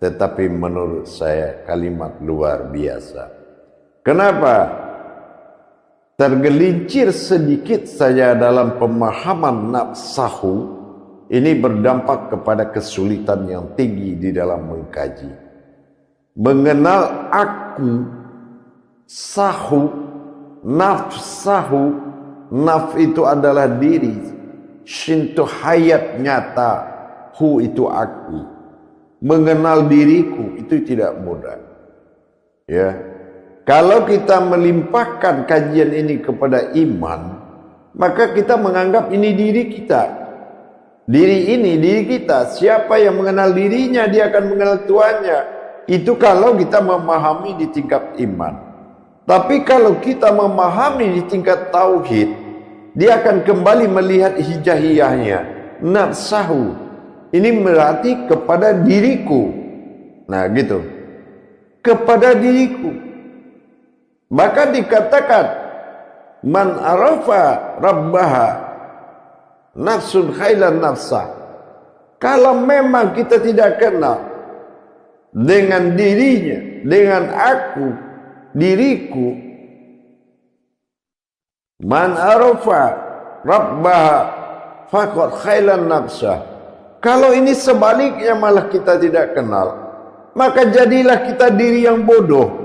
tetapi menurut saya kalimat luar biasa. Kenapa? Tergelincir sedikit saja dalam pemahaman nafsahu, ini berdampak kepada kesulitan yang tinggi di dalam mengkaji. Mengenal aku, sahu, nafsahu, naf itu adalah diri, shin itu hayat nyata, hu itu aku. Mengenal diriku itu tidak mudah. Ya. Kalau kita melimpahkan kajian ini kepada iman, maka kita menganggap ini diri kita. Diri ini diri kita. Siapa yang mengenal dirinya, dia akan mengenal Tuhannya. Itu kalau kita memahami di tingkat iman. Tapi kalau kita memahami di tingkat tauhid, dia akan kembali melihat hijahiyahnya, nafsahu. Ini berarti kepada diriku. Nah gitu. Kepada diriku. Maka dikatakan man arafa rabbaha nafsun khailan nafsah. Kalau memang kita tidak kenal dengan dirinya, dengan aku, diriku, man arafa rabbaha faqad khailan nafsah. Kalau ini sebaliknya malah kita tidak kenal, maka jadilah kita diri yang bodoh.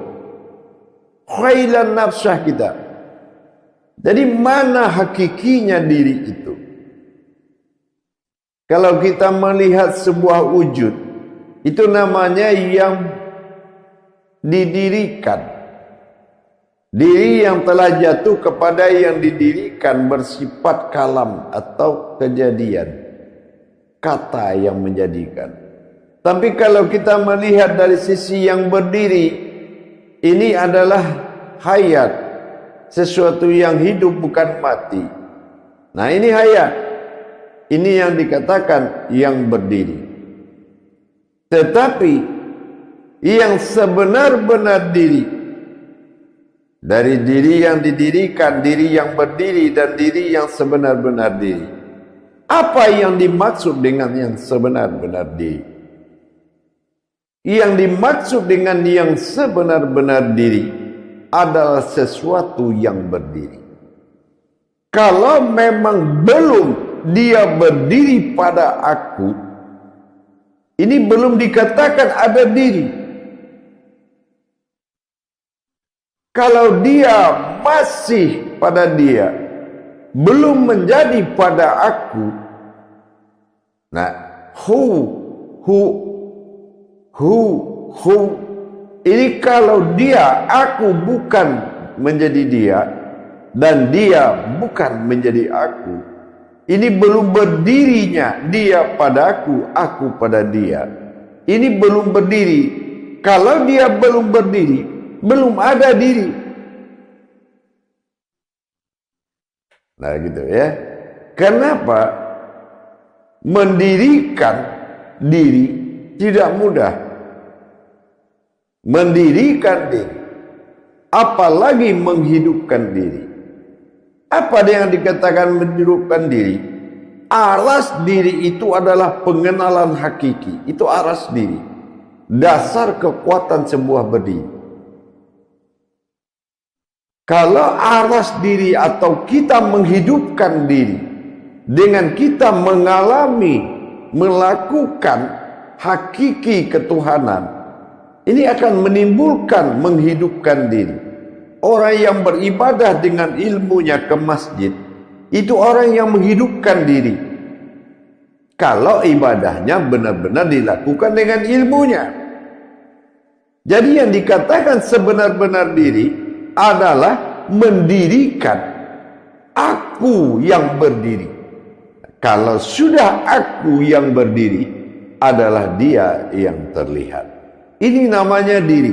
Khailan nafsah kita. Jadi mana hakikinya diri itu? Kalau kita melihat sebuah wujud, itu namanya yang didirikan. Diri yang telah jatuh kepada yang didirikan bersifat kalam atau kejadian. Kata yang menjadikan. Tapi kalau kita melihat dari sisi yang berdiri, ini adalah hayat, sesuatu yang hidup bukan mati. Nah ini hayat, ini yang dikatakan yang berdiri. Tetapi yang sebenar-benar diri, dari diri yang didirikan, diri yang berdiri, dan diri yang sebenar-benar diri. Apa yang dimaksud dengan yang sebenar-benar diri? Yang dimaksud dengan yang sebenar-benar diri adalah sesuatu yang berdiri. Kalau memang belum dia berdiri pada aku, ini belum dikatakan ada diri. Kalau dia masih pada dia, belum menjadi pada aku. Nah, hu. Ini kalau dia, aku bukan menjadi dia, dan dia bukan menjadi aku. Ini belum berdirinya dia pada aku pada dia. Ini belum berdiri. Kalau dia belum berdiri, belum ada diri. Nah gitu ya. Kenapa mendirikan diri tidak mudah? Mendirikan diri, apalagi menghidupkan diri. Apa yang dikatakan menghidupkan diri? Aras diri itu adalah pengenalan hakiki. Itu aras diri, dasar kekuatan sebuah berdiri. Kalau aras diri atau kita menghidupkan diri dengan kita mengalami, melakukan hakiki ketuhanan, ini akan menimbulkan menghidupkan diri. Orang yang beribadah dengan ilmunya ke masjid, itu orang yang menghidupkan diri. Kalau ibadahnya benar-benar dilakukan dengan ilmunya. Jadi yang dikatakan sebenar-benar diri adalah mendirikan aku yang berdiri. Kalau sudah aku yang berdiri, adalah dia yang terlihat. Ini namanya diri.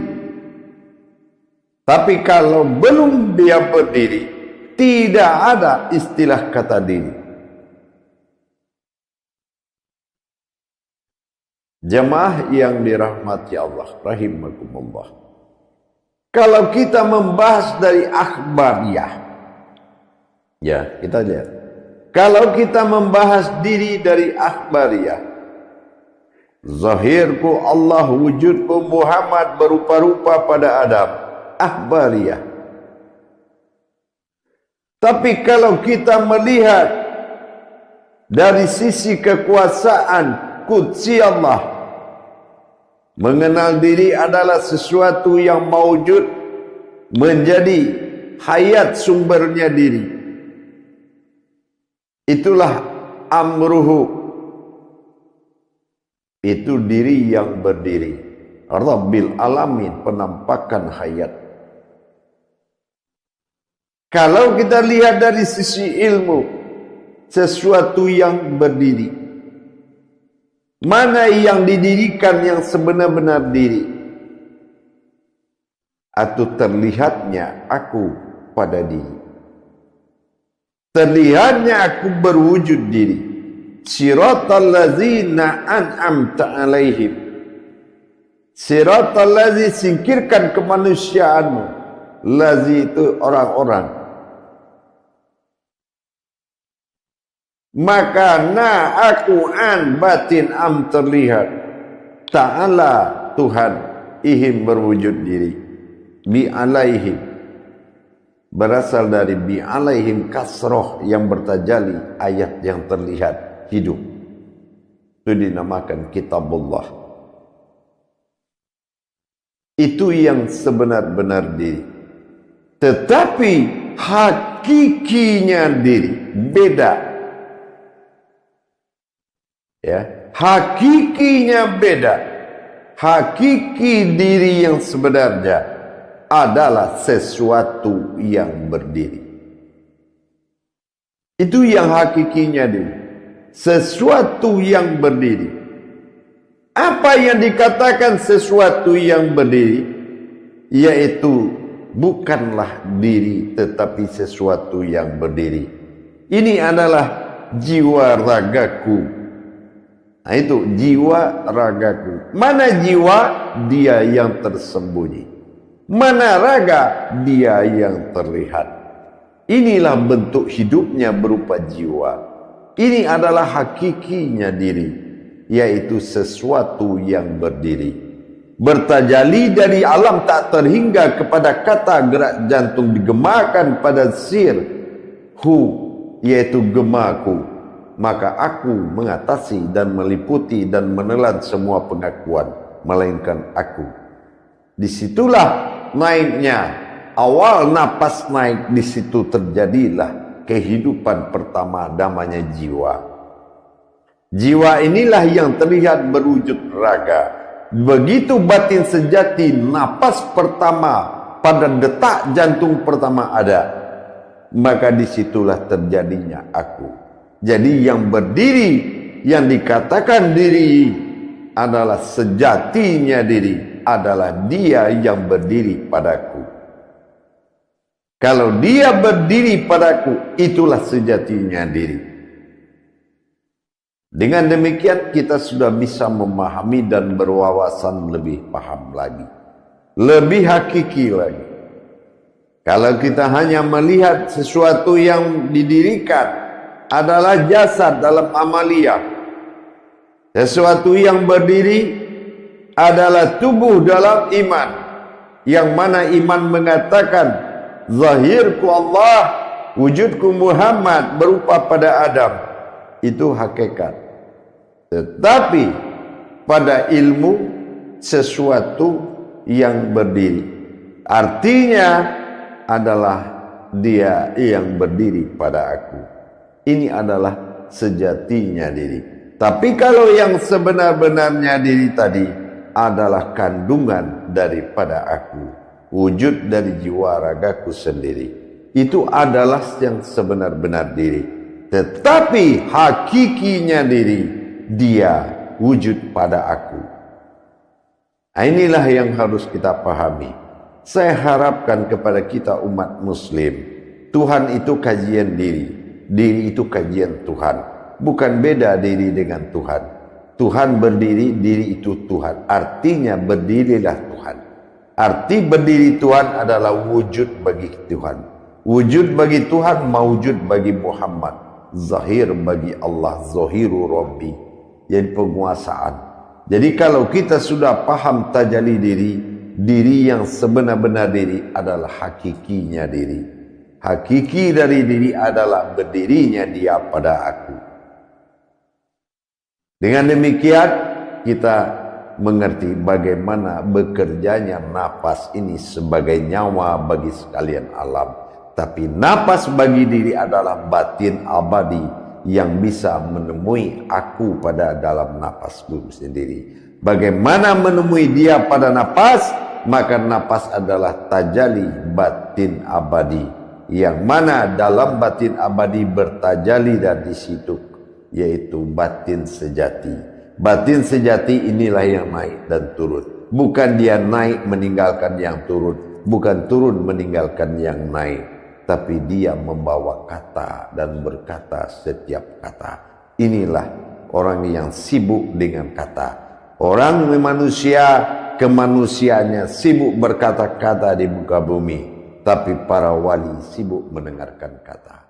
Tapi kalau belum dia berdiri, tidak ada istilah kata diri. Jemaah yang dirahmati Allah rahimakumullah. Kalau kita membahas dari akhbariyah, ya kita lihat. Kalau kita membahas diri dari akhbariyah, Zahirku Allah, wujudku Muhammad berupa-rupa pada Adam. Ahbariyah. Tapi kalau kita melihat dari sisi kekuasaan qudsi Allah, mengenal diri adalah sesuatu yang maujud, menjadi hayat sumbernya diri. Itulah amruhu. Itu diri yang berdiri. Rabbil alamin, penampakan hayat. Kalau kita lihat dari sisi ilmu, sesuatu yang berdiri. Mana yang didirikan yang sebenar-benar diri? Atau terlihatnya aku pada diri. Terlihatnya aku berwujud diri. Siratal ladzina an'amta alaihim. Siratal ladzi, singkirkan kemanusiaanmu. Ladzi itu orang-orang. Maka aku an batin am terlihat. Ta'ala Tuhan ihim berwujud diri. Bi alaihim. Berasal dari bi alaihim kasroh yang bertajali, ayat yang terlihat hidup. Itu dinamakan kitabullah. Itu yang sebenar-benar diri. Tetapi hakikinya diri beda. Ya, hakikinya beda. Hakiki diri yang sebenarnya adalah sesuatu yang berdiri. Itu yang hakikinya diri. Sesuatu yang berdiri. Apa yang dikatakan sesuatu yang berdiri? Yaitu bukanlah diri, tetapi sesuatu yang berdiri. Ini adalah jiwa ragaku. Nah itu jiwa ragaku. Mana jiwa? Dia yang tersembunyi. Mana raga? Dia yang terlihat. Inilah bentuk hidupnya berupa jiwa. Ini adalah hakikinya diri, yaitu sesuatu yang berdiri. Bertajali dari alam tak terhingga kepada kata gerak jantung digemakan pada sir hu, yaitu gemaku. Maka aku mengatasi dan meliputi dan menelan semua pengakuan, melainkan aku. Disitulah naiknya, awal napas naik, di situ terjadilah kehidupan pertama, namanya jiwa. Jiwa inilah yang terlihat berwujud raga. Begitu batin sejati, napas pertama pada detak jantung pertama ada, maka disitulah terjadinya aku. Jadi yang berdiri, yang dikatakan diri adalah sejatinya diri, adalah dia yang berdiri padaku. Kalau dia berdiri padaku, itulah sejatinya diri. Dengan demikian kita sudah bisa memahami dan berwawasan lebih paham lagi, lebih hakiki lagi. Kalau kita hanya melihat sesuatu yang didirikan adalah jasad dalam amaliyah, sesuatu yang berdiri adalah tubuh dalam iman, yang mana iman mengatakan zahirku Allah, wujudku Muhammad berupa pada Adam. Itu hakikat. Tetapi pada ilmu sesuatu yang berdiri, artinya adalah dia yang berdiri pada aku. Ini adalah sejatinya diri. Tapi kalau yang sebenar-benarnya diri tadi adalah kandungan daripada aku, wujud dari jiwa ragaku sendiri, itu adalah yang sebenar-benar diri. Tetapi hakikinya diri, dia wujud pada aku. Nah, inilah yang harus kita pahami. Saya harapkan kepada kita umat muslim, Tuhan itu kajian diri, diri itu kajian Tuhan. Bukan beda diri dengan Tuhan. Tuhan berdiri, diri itu Tuhan. Artinya berdirilah Tuhan. Arti berdiri Tuhan adalah wujud bagi Tuhan. Wujud bagi Tuhan, mawujud bagi Muhammad. Zahir bagi Allah, zahiru Rabbi. Jadi penguasaan. Jadi kalau kita sudah paham tajalli diri, diri yang sebenar-benar diri adalah hakikinya diri. Hakiki dari diri adalah berdirinya dia pada aku. Dengan demikian kita mengerti bagaimana bekerjanya napas ini sebagai nyawa bagi sekalian alam. Tapi napas bagi diri adalah batin abadi yang bisa menemui aku pada dalam napasku sendiri. Bagaimana menemui dia pada napas? Maka napas adalah tajalli batin abadi, yang mana dalam batin abadi bertajalli dari situ, yaitu batin sejati. Batin sejati inilah yang naik dan turun. Bukan dia naik meninggalkan yang turun, bukan turun meninggalkan yang naik, tapi dia membawa kata dan berkata setiap kata. Inilah orang yang sibuk dengan kata. Orang manusia, kemanusiaannya sibuk berkata-kata di muka bumi, tapi para wali sibuk mendengarkan kata.